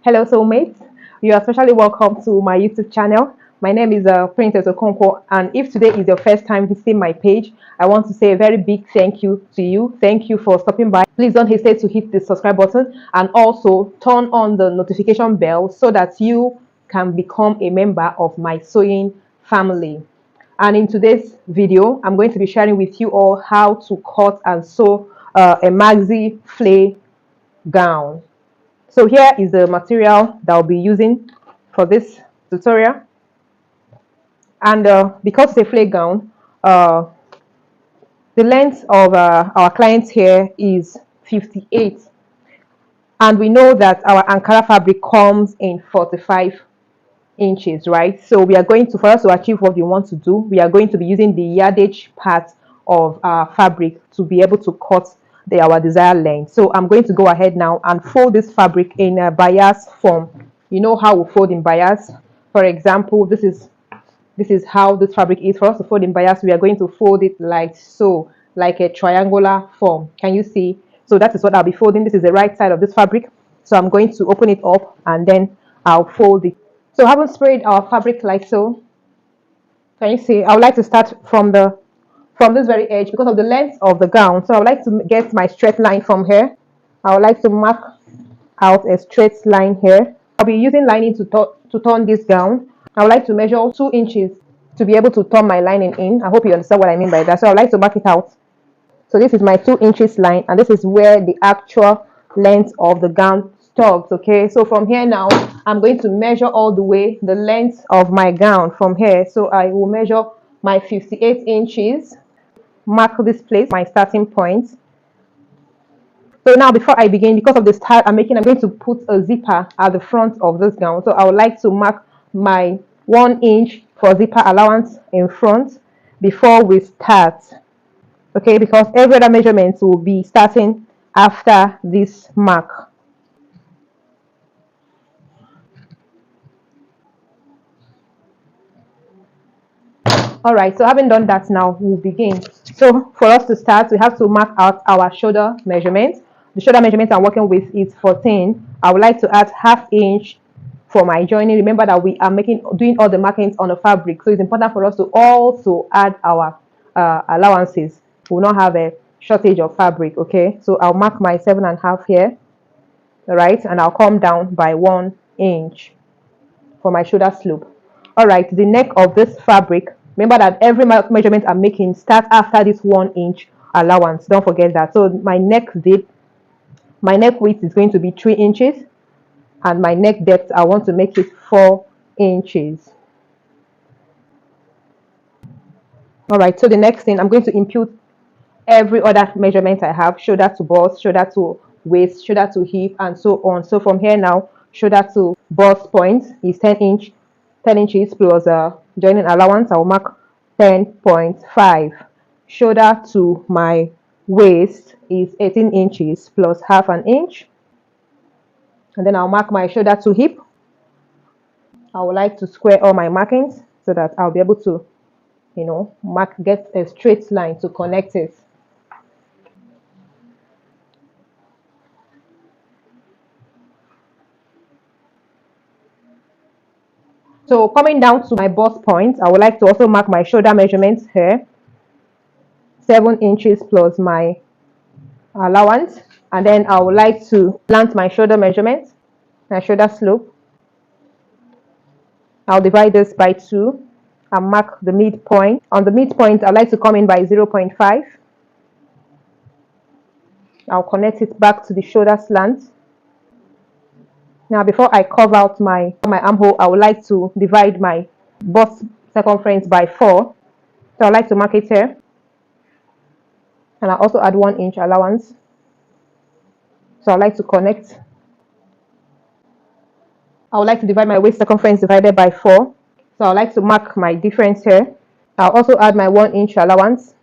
Hello, soulmates. You are especially welcome to my YouTube channel. My name is Princess Okonkwo, and if today is your first time visiting my page, I want to say a very big thank you to you. Thank you for stopping by. Please don't hesitate to hit the subscribe button and also turn on the notification bell so that you can become a member of my sewing family. And in today's video, I'm going to be sharing with you all how to cut and sew a maxi flay gown. So here is the material that I'll be using for this tutorial. And because it's a flay gown, uh, the length of our client here is 58. And we know that our Ankara fabric comes in 45 inches, right? So we are going to, for us to achieve what we want to do, we are going to be using the yardage part of our fabric to be able to cut our desired length. So I'm going to go ahead now and fold this fabric in a bias form. You know how we fold in bias. For example, this is how this fabric is. For us to fold in bias, we are going to fold it like so, like a triangular form. Can you see? So that is what I'll be folding. This is the right side of this fabric. So I'm going to open it up and then I'll fold it. So having sprayed our fabric like so, can you see? I would like to start from this very edge because of the length of the gown. So I would like to get my straight line from here. I would like to mark out a straight line here. I'll be using lining to turn this gown. I would like to measure 2 inches to be able to turn my lining in. I hope you understand what I mean by that. So I would like to mark it out. So this is my 2 inches line, and this is where the actual length of the gown stops. Okay, so from here now I'm going to measure all the way the length of my gown from here. So I will measure my 58 inches, mark this place, my starting point. So now before I begin, because of the style I'm making, I'm going to put a zipper at the front of this gown. So I would like to mark my 1 inch for zipper allowance in front before we start. Okay, because every other measurement will be starting after this mark. All right, so having done that, now we'll begin. So for us to start, we have to mark out our shoulder measurement. The shoulder measurement I'm working with is 14. I would like to add ½ inch for my joining. Remember that we are doing all the markings on the fabric, so it's important for us to also add our allowances. We will not have a shortage of fabric. Okay, so I'll mark my 7.5 here. All right, and I'll come down by 1 inch for my shoulder slope. All right, the neck of this fabric, remember that every measurement I'm making starts after this 1 inch allowance. Don't forget that. So my neck width is going to be 3 inches, and my neck depth, I want to make it 4 inches. All right, so the next thing, I'm going to impute every other measurement I have: shoulder to bust, shoulder to waist, shoulder to hip, and so on. So from here now, shoulder to bust point is 10 inches plus joining allowance. I will mark 10.5. Shoulder to my waist is 18 inches plus ½ an inch. And then I'll mark my shoulder to hip. I would like to square all my markings so that I'll be able to, get a straight line to connect it. So coming down to my bust point, I would like to also mark my shoulder measurements here. 7 inches plus my allowance. And then I would like to plant my shoulder measurement, my shoulder slope. I'll divide this by 2 and mark the midpoint. On the midpoint, I'd like to come in by 0.5. I'll connect it back to the shoulder slant. Now, before I curve out my armhole, I would like to divide my bust circumference by 4. So I'd like to mark it here. And I'll also add 1 inch allowance. So I'd like to connect. I would like to divide my waist circumference divided by 4. So I'd like to mark my difference here. I'll also add my 1 inch allowance.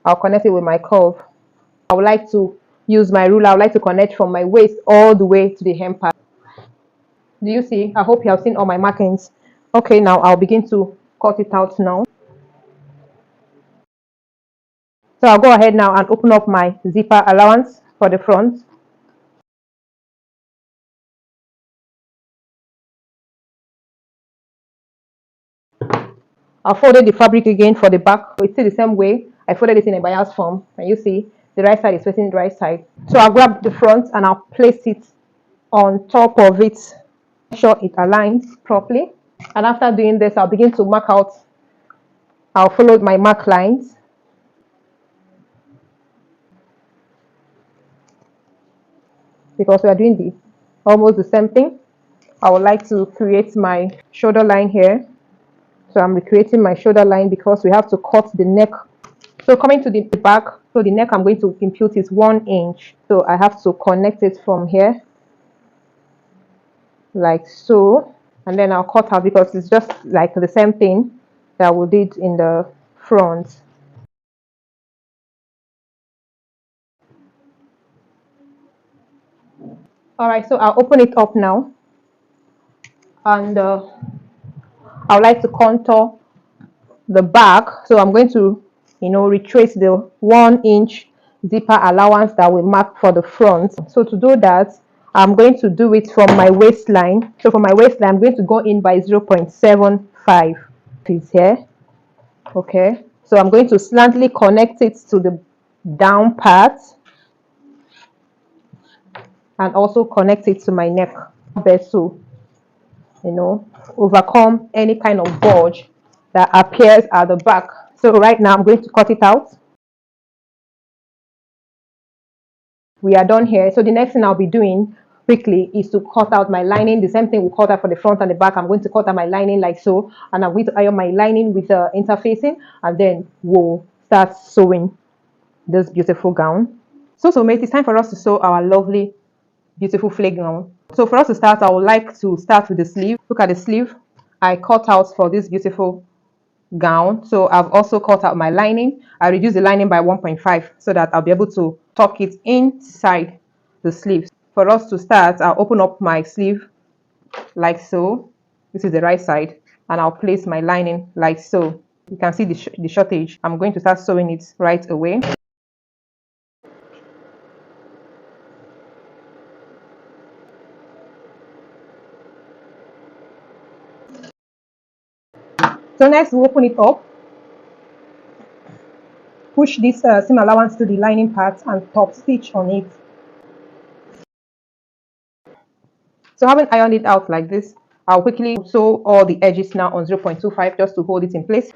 I'll connect it with my curve. I would like to use my ruler. I would like to connect from my waist all the way to the hem part. Do you see? I hope you have seen all my markings. Okay, now I'll begin to cut it out now. So I'll go ahead now and open up my zipper allowance for the front. I folded the fabric again for the back. It's still the same way. I folded it in a bias form. And you see the right side is facing the right side. So I'll grab the front and I'll place it on top of it. Make sure it aligns properly. And after doing this, I'll begin to mark out. I'll follow my mark lines. Because we are doing almost the same thing. I would like to create my shoulder line here. So I'm recreating my shoulder line because we have to cut the neck. So coming to the back, so the neck I'm going to impute is 1 inch. So I have to connect it from here, like so. And then I'll cut out because it's just like the same thing that we did in the front. All right, so I'll open it up now. And I would like to contour the back. So I'm going to retrace the 1 inch zipper allowance that we marked for the front. So to do that, I'm going to do it from my waistline. So for my waistline, I'm going to go in by 0.75 is here. Okay, so I'm going to slightly connect it to the down part and also connect it to my neck so overcome any kind of bulge that appears at the back. So right now I'm going to cut it out. We are done here. So the next thing I'll be doing quickly is to cut out my lining. The same thing we cut out for the front and the back. I'm going to cut out my lining like so, and I'm going to iron my lining with the interfacing, and then we'll start sewing this beautiful gown. So mate, it's time for us to sew our lovely beautiful flake gown. So for us to start, I would like to start with the sleeve. Look at the sleeve I cut out for this beautiful gown. So I've also cut out my lining. I reduced the lining by 1.5 so that I'll be able to tuck it inside the sleeves. For us to start, I'll open up my sleeve like so. This is the right side, and I'll place my lining like so. You can see the shortage. I'm going to start sewing it right away. So next, we'll open it up. Push this seam allowance to the lining part and top stitch on it. So having ironed it out like this, I'll quickly sew all the edges now on 0.25 just to hold it in place.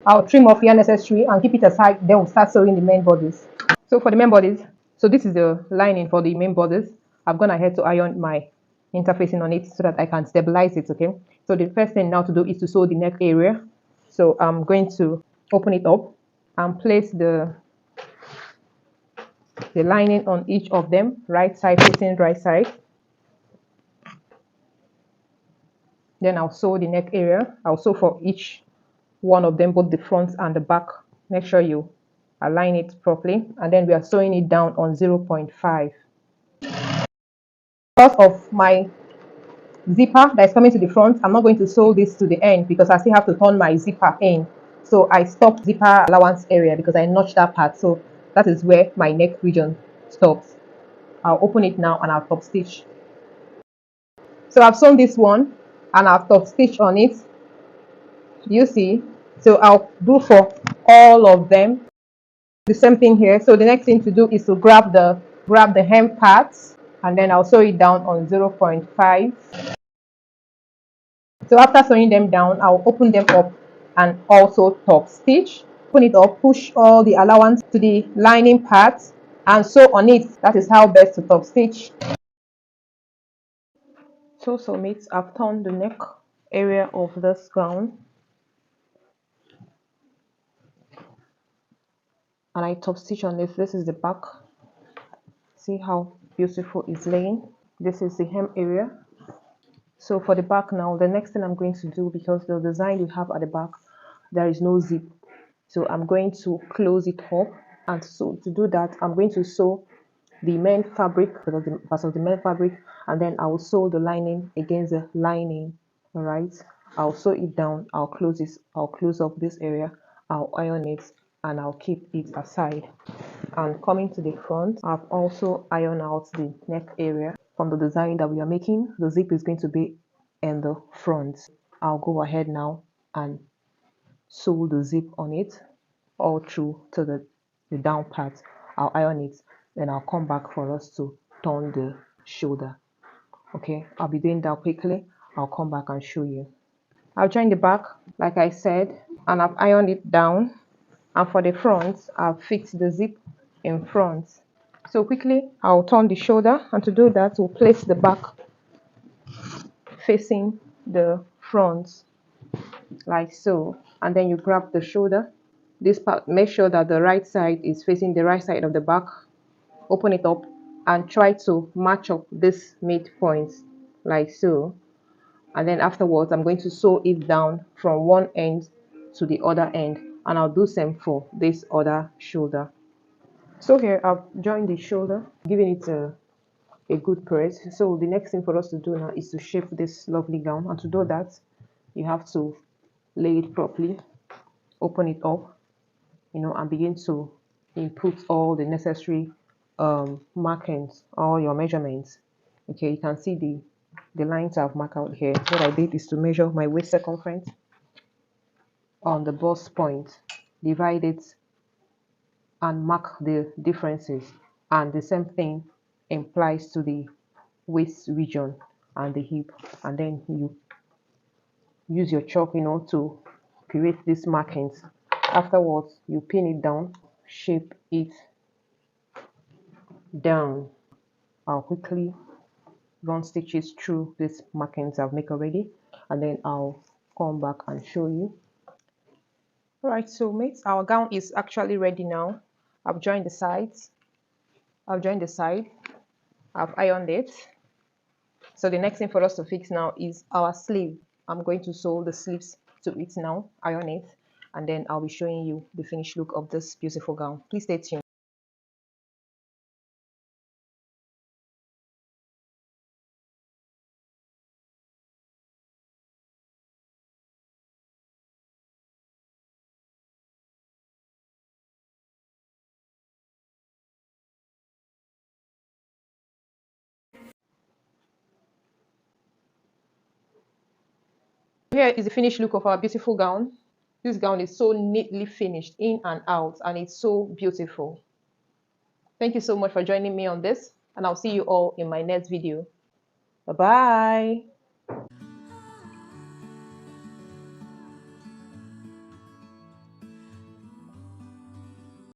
I'll trim off here necessary and keep it aside, then we'll start sewing the main bodies. So for the main bodies, so this is the lining for the main bodies. I've gone ahead to iron my interfacing on it so that I can stabilize it, okay? So the first thing now to do is to sew the neck area. So I'm going to open it up and place the lining on each of them, right side facing right side. Then I'll sew the neck area. I'll sew for each one of them, both the front and the back. Make sure you align it properly, and then we are sewing it down on 0.5. Because of my zipper that is coming to the front, I'm not going to sew this to the end because I still have to turn my zipper in. So I stopped zipper allowance area because I notched that part. So that is where my neck region stops. I'll open it now and I'll top stitch. So I've sewn this one and I've top stitch on it. You see, so I'll do for all of them the same thing here. So the next thing to do is to grab the hem parts, and then I'll sew it down on 0.5. So after sewing them down, I'll open them up and also top stitch. Open it up, push all the allowance to the lining part and sew on it. That is how best to top stitch. So mates, I've turned the neck area of this gown and I top stitch on this. This is the back. See how beautiful it's laying. This is the hem area. So for the back now, the next thing I'm going to do, because the design we have at the back, there is no zip, so I'm going to close it up. And so to do that, I'm going to sew the main fabric, part of the main fabric, and then I will sew the lining against the lining. All right, I'll sew it down, I'll close this, I'll close up this area, I'll iron it, and I'll keep it aside. And coming to the front, I've also ironed out the neck area. from the design that we are making, the zip is going to be in the front. I'll go ahead now and sew the zip on it all through to the down part. I'll iron it, then I'll come back for us to turn the shoulder. Okay, I'll be doing that quickly. I'll come back and show you. I'll join the back like I said, and I've ironed it down, and for the front I've fixed the zip in front. So quickly I'll turn the shoulder, and to do that we'll place the back facing the front like so, and then you grab the shoulder. This part, make sure that the right side is facing the right side of the back. Open it up and try to match up this midpoint like so, and then afterwards I'm going to sew it down from one end to the other end, and I'll do same for this other shoulder. So here I've joined the shoulder, giving it a good press. So the next thing for us to do now is to shape this lovely gown, and to do that you have to lay it properly, open it up, and begin to input all the necessary markings, all your measurements. Okay, you can see the lines I've marked out here. What I did is to measure my waist circumference on the bust point, divide it and mark the differences, and the same thing applies to the waist region and the hip, and then you use your chalk to create these markings. Afterwards you pin it down, shape it down. I'll quickly run stitches through these markings I've made already, and then I'll come back and show you. All right, so mates, our gown is actually ready now. I've joined the sides, I've joined the side, I've ironed it. So the next thing for us to fix now is our sleeve. I'm going to sew the sleeves to it now, iron it, and then I'll be showing you the finished look of this beautiful gown. Please stay tuned. Here is the finished look of our beautiful gown. This gown is so neatly finished in and out, and it's so beautiful. Thank you so much for joining me on this, and I'll see you all in my next video. Bye bye.